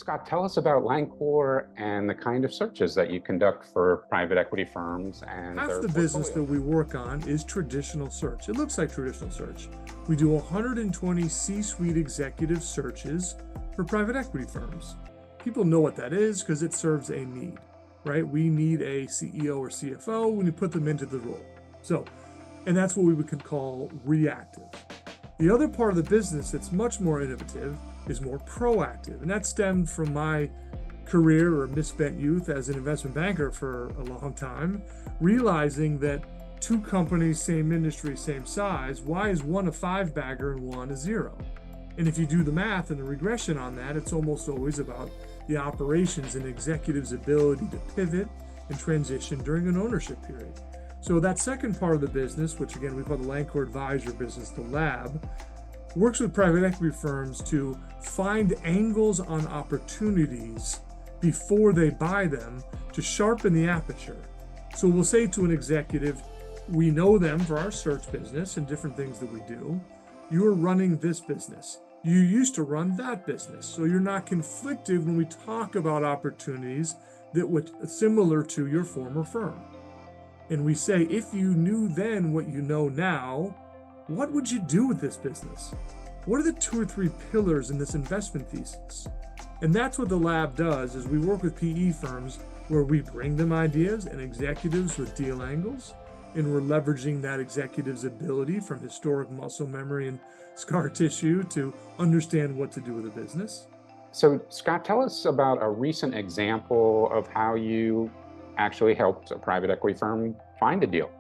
Scott, tell us about Lancor and the kind of searches that you conduct for private equity firms and Half their the business that portfolios. we work on is traditional search. It looks like traditional search. We do 120 C-suite executive searches for private equity firms. People know what that is because it serves a need, right? We need a CEO or CFO when you put them into the role. And that's what we could call reactive. The other part of the business that's much more innovative is more proactive. And that stemmed from my career or misspent youth as an investment banker for a long time, realizing that two companies, same industry, same size, why is one a five bagger and one a zero? And if you do the math and the regression on that, it's almost always about the operations and executives' ability to pivot and transition during an ownership period. So that second part of the business, which again we call the Lancor Advisory Business, the lab, works with private equity firms to find angles on opportunities before they buy them to sharpen the aperture. So we'll say to an executive, we know them for our search business and different things that we do. You are running this business. You used to run that business. So you're not conflicted when we talk about opportunities that were similar to your former firm. And we say, if you knew then what you know now, what would you do with this business? What are the two or three pillars in this investment thesis? And that's what the lab does, is we work with PE firms where we bring them ideas and executives with deal angles, and we're leveraging that executive's ability from historic muscle memory and scar tissue to understand what to do with a business. So, Scott, tell us about a recent example of how you actually helped a private equity firm find a deal.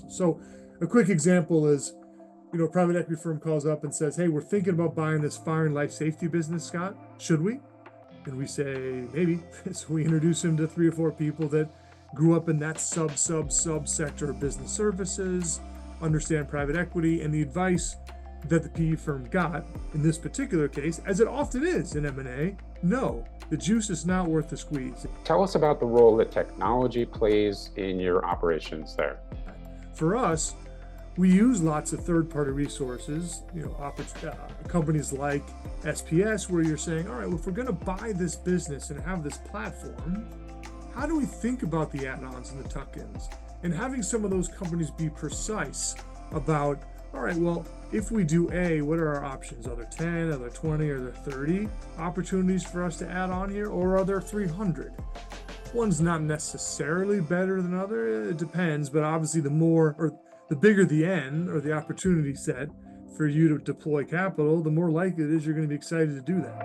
So a quick example is, a private equity firm calls up and says, hey, we're thinking about buying this fire and life safety business, Scott. Should we? And we say, maybe. So we introduce him to 3 or 4 people that grew up in that sub sector of business services, understand private equity, and the advice that the PE firm got in this particular case, as it often is in M&A, no, the juice is not worth the squeeze. Tell us about the role that technology plays in your operations there. For us, we use lots of third-party resources, companies like SPS, where you're saying, all right, well, if we're going to buy this business and have this platform, how do we think about the add-ons and the tuck-ins? And having some of those companies be precise about, all right, well, if we do A, what are our options? Are there 10, are there 20, are there 30 opportunities for us to add on here, or are there 300? One's not necessarily better than other, it depends, but obviously the bigger the N or the opportunity set for you to deploy capital, the more likely it is you're going to be excited to do that.